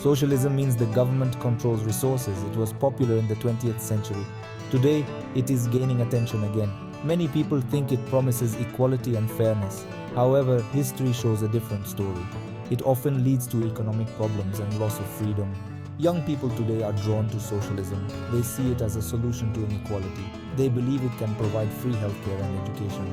Socialism means the government controls resources. It was popular in the 20th century. Today, it is gaining attention again. Many people think it promises equality and fairness. However, history shows a different story. It often leads to economic problems and loss of freedom. Young people today are drawn to socialism. They see it as a solution to inequality. They believe it can provide free healthcare and education.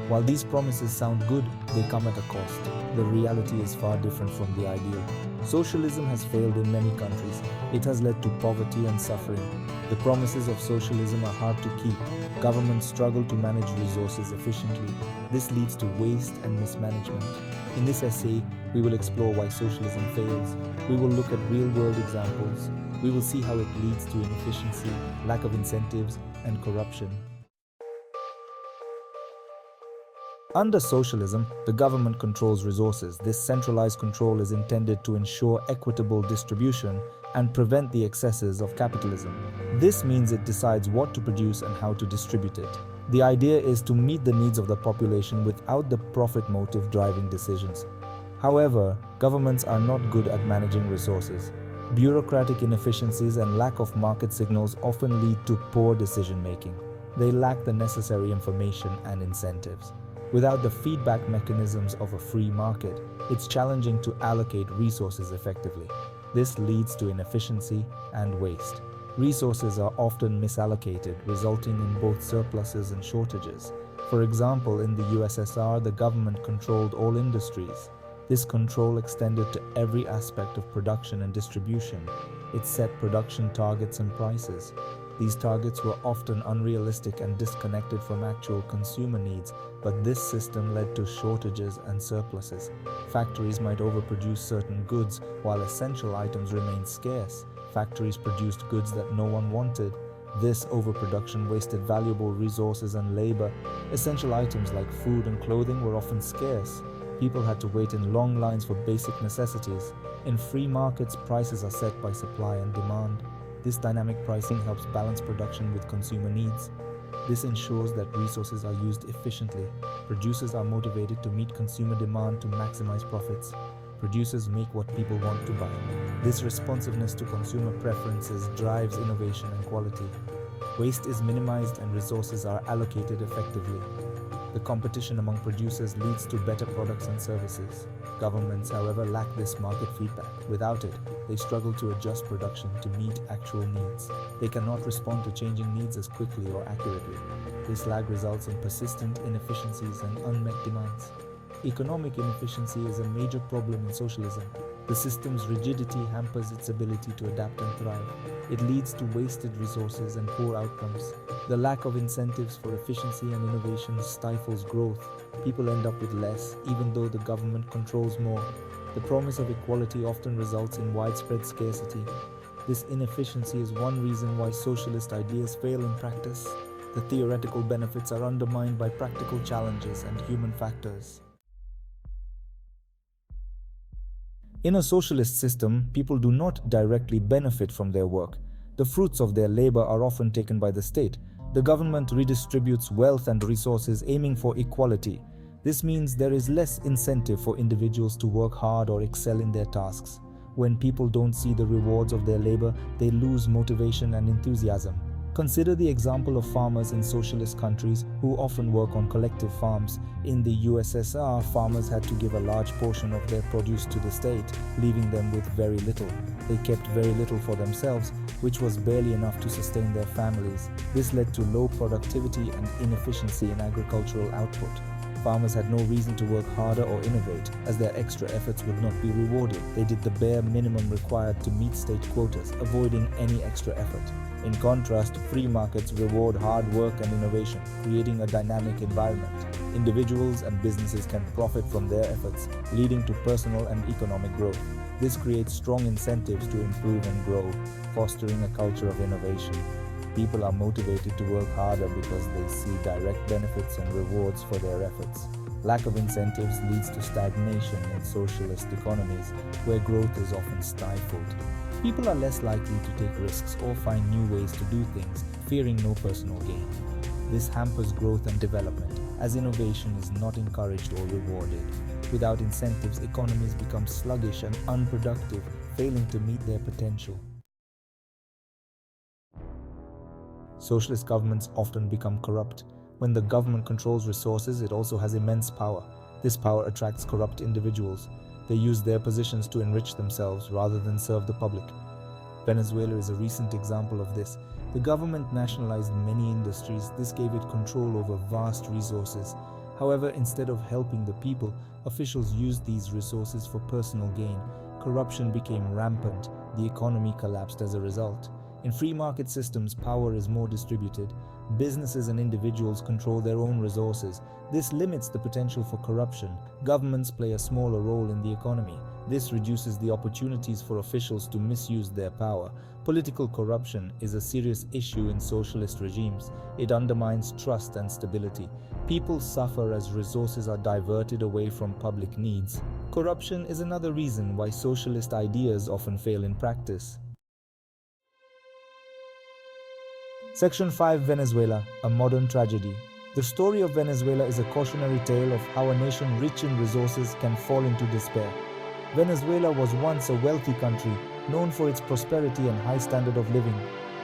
While these promises sound good, they come at a cost. The reality is far different from the ideal. Socialism has failed in many countries. It has led to poverty and suffering. The promises of socialism are hard to keep. Governments struggle to manage resources efficiently. This leads to waste and mismanagement. In this essay, we will explore why socialism fails. We will look at real-world examples. We will see how it leads to inefficiency, lack of incentives, and corruption. Under socialism, the government controls resources. This centralized control is intended to ensure equitable distribution and prevent the excesses of capitalism. This means it decides what to produce and how to distribute it. The idea is to meet the needs of the population without the profit motive driving decisions. However, governments are not good at managing resources. Bureaucratic inefficiencies and lack of market signals often lead to poor decision-making. They lack the necessary information and incentives. Without the feedback mechanisms of a free market, it's challenging to allocate resources effectively. This leads to inefficiency and waste. Resources are often misallocated, resulting in both surpluses and shortages. For example, in the USSR, the government controlled all industries. This control extended to every aspect of production and distribution. It set production targets and prices. These targets were often unrealistic and disconnected from actual consumer needs, but this system led to shortages and surpluses. Factories might overproduce certain goods, while essential items remained scarce. Factories produced goods that no one wanted. This overproduction wasted valuable resources and labor. Essential items like food and clothing were often scarce. People had to wait in long lines for basic necessities. In free markets, prices are set by supply and demand. This dynamic pricing helps balance production with consumer needs. This ensures that resources are used efficiently. Producers are motivated to meet consumer demand to maximize profits. Producers make what people want to buy. This responsiveness to consumer preferences drives innovation and quality. Waste is minimized and resources are allocated effectively. The competition among producers leads to better products and services. Governments, however, lack this market feedback. Without it, they struggle to adjust production to meet actual needs. They cannot respond to changing needs as quickly or accurately. This lag results in persistent inefficiencies and unmet demands. Economic inefficiency is a major problem in socialism. The system's rigidity hampers its ability to adapt and thrive. It leads to wasted resources and poor outcomes. The lack of incentives for efficiency and innovation stifles growth. People end up with less, even though the government controls more. The promise of equality often results in widespread scarcity. This inefficiency is one reason why socialist ideas fail in practice. The theoretical benefits are undermined by practical challenges and human factors. In a socialist system, people do not directly benefit from their work. The fruits of their labor are often taken by the state. The government redistributes wealth and resources aiming for equality. This means there is less incentive for individuals to work hard or excel in their tasks. When people don't see the rewards of their labor, they lose motivation and enthusiasm. Consider the example of farmers in socialist countries who often work on collective farms. In the USSR, farmers had to give a large portion of their produce to the state, leaving them with very little. They kept very little for themselves, which was barely enough to sustain their families. This led to low productivity and inefficiency in agricultural output. Farmers had no reason to work harder or innovate, as their extra efforts would not be rewarded. They did the bare minimum required to meet state quotas, avoiding any extra effort. In contrast, free markets reward hard work and innovation, creating a dynamic environment. Individuals and businesses can profit from their efforts, leading to personal and economic growth. This creates strong incentives to improve and grow, fostering a culture of innovation. People are motivated to work harder because they see direct benefits and rewards for their efforts. Lack of incentives leads to stagnation in socialist economies, where growth is often stifled. People are less likely to take risks or find new ways to do things, fearing no personal gain. This hampers growth and development, as innovation is not encouraged or rewarded. Without incentives, economies become sluggish and unproductive, failing to meet their potential. Socialist governments often become corrupt. When the government controls resources, it also has immense power. This power attracts corrupt individuals. They use their positions to enrich themselves rather than serve the public. Venezuela is a recent example of this. The government nationalized many industries. This gave it control over vast resources. However, instead of helping the people, officials used these resources for personal gain. Corruption became rampant. The economy collapsed as a result. In free market systems, power is more distributed. Businesses and individuals control their own resources. This limits the potential for corruption. Governments play a smaller role in the economy. This reduces the opportunities for officials to misuse their power. Political corruption is a serious issue in socialist regimes. It undermines trust and stability. People suffer as resources are diverted away from public needs. Corruption is another reason why socialist ideas often fail in practice. Section 5: Venezuela, a modern tragedy. The story of Venezuela is a cautionary tale of how a nation rich in resources can fall into despair. Venezuela was once a wealthy country, known for its prosperity and high standard of living.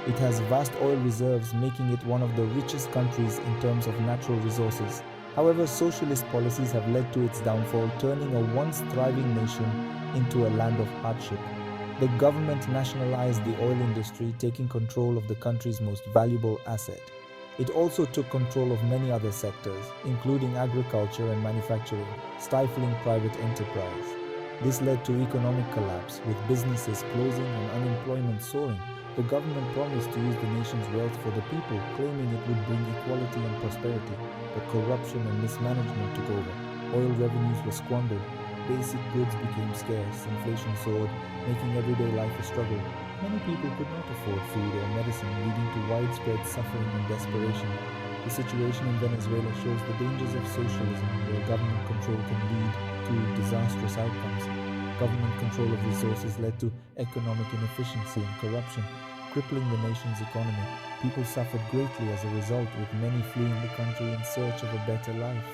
It has vast oil reserves, making it one of the richest countries in terms of natural resources. However, socialist policies have led to its downfall, turning a once thriving nation into a land of hardship. The government nationalized the oil industry, taking control of the country's most valuable asset. It also took control of many other sectors, including agriculture and manufacturing, stifling private enterprise. This led to economic collapse, with businesses closing and unemployment soaring. The government promised to use the nation's wealth for the people, claiming it would bring equality and prosperity, but corruption and mismanagement took over. Oil revenues were squandered, basic goods became scarce, inflation soared, making everyday life a struggle. Many people could not afford food or medicine, leading to widespread suffering and desperation. The situation in Venezuela shows the dangers of socialism, where government control can lead to disastrous outcomes. Government control of resources led to economic inefficiency and corruption, crippling the nation's economy. People suffered greatly as a result, with many fleeing the country in search of a better life.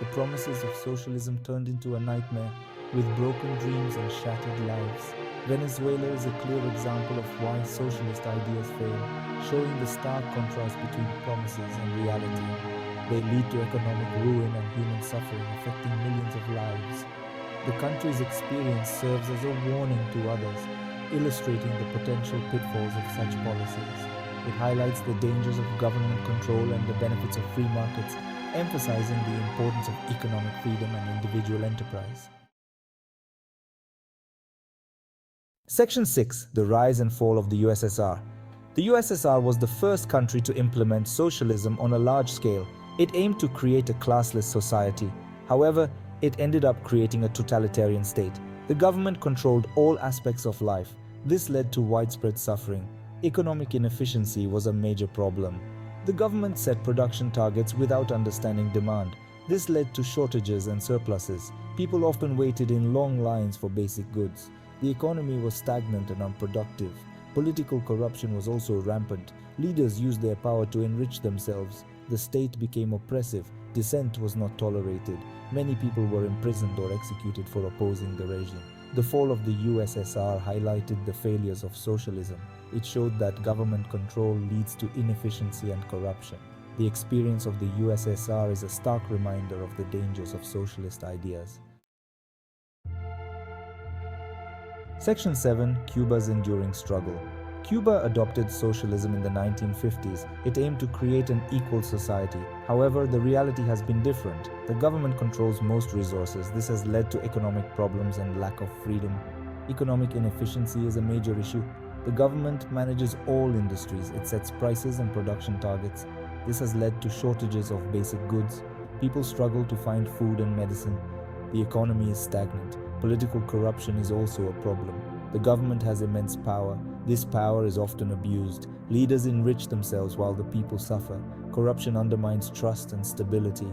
The promises of socialism turned into a nightmare, with broken dreams and shattered lives. Venezuela is a clear example of why socialist ideas fail, showing the stark contrast between promises and reality. They lead to economic ruin and human suffering, affecting millions of lives. The country's experience serves as a warning to others, illustrating the potential pitfalls of such policies. It highlights the dangers of government control and the benefits of free markets, emphasizing the importance of economic freedom and individual enterprise. Section 6: The rise and fall of the USSR. The USSR was the first country to implement socialism on a large scale. It aimed to create a classless society. However, it ended up creating a totalitarian state. The government controlled all aspects of life. This led to widespread suffering. Economic inefficiency was a major problem. The government set production targets without understanding demand. This led to shortages and surpluses. People often waited in long lines for basic goods. The economy was stagnant and unproductive. Political corruption was also rampant. Leaders used their power to enrich themselves. The state became oppressive. Dissent was not tolerated. Many people were imprisoned or executed for opposing the regime. The fall of the USSR highlighted the failures of socialism. It showed that government control leads to inefficiency and corruption. The experience of the USSR is a stark reminder of the dangers of socialist ideas. Section 7: Cuba's enduring struggle. Cuba adopted socialism in the 1950s. It aimed to create an equal society. However, the reality has been different. The government controls most resources. This has led to economic problems and lack of freedom. Economic inefficiency is a major issue. The government manages all industries. It sets prices and production targets. This has led to shortages of basic goods. People struggle to find food and medicine. The economy is stagnant. Political corruption is also a problem. The government has immense power. This power is often abused. Leaders enrich themselves while the people suffer. Corruption undermines trust and stability.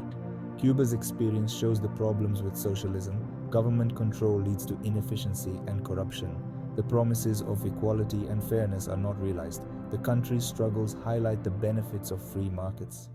Cuba's experience shows the problems with socialism. Government control leads to inefficiency and corruption. The promises of equality and fairness are not realized. The country's struggles highlight the benefits of free markets.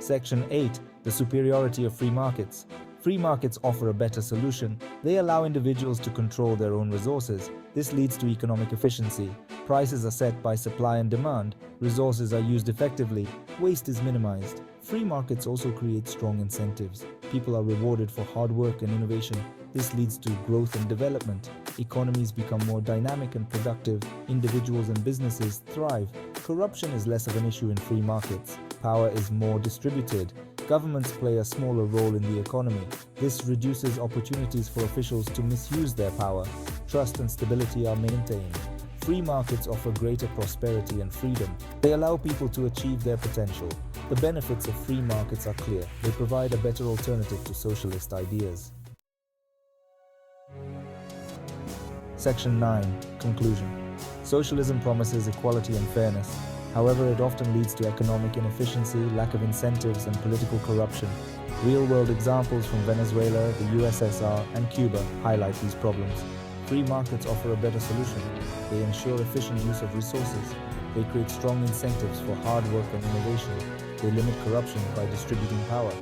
Section 8. The superiority of free markets. Free markets offer a better solution. They allow individuals to control their own resources. This leads to economic efficiency. Prices are set by supply and demand. Resources are used effectively. Waste is minimized. Free markets also create strong incentives. People are rewarded for hard work and innovation. This leads to growth and development. Economies become more dynamic and productive. Individuals and businesses thrive. Corruption is less of an issue in free markets. Power is more distributed. Governments play a smaller role in the economy. This reduces opportunities for officials to misuse their power. Trust and stability are maintained. Free markets offer greater prosperity and freedom. They allow people to achieve their potential. The benefits of free markets are clear. They provide a better alternative to socialist ideas. Section 9. Conclusion. Socialism promises equality and fairness. However, it often leads to economic inefficiency, lack of incentives, and political corruption. Real-world examples from Venezuela, the USSR, and Cuba highlight these problems. Free markets offer a better solution. They ensure efficient use of resources. They create strong incentives for hard work and innovation. They limit corruption by distributing power.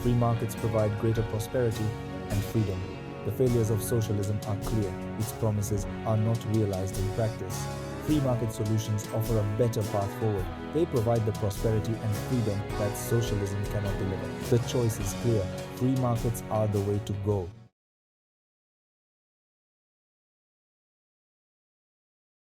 Free markets provide greater prosperity and freedom. The failures of socialism are clear. Its promises are not realized in practice. Free market solutions offer a better path forward. They provide the prosperity and freedom that socialism cannot deliver. The choice is clear. Free markets are the way to go.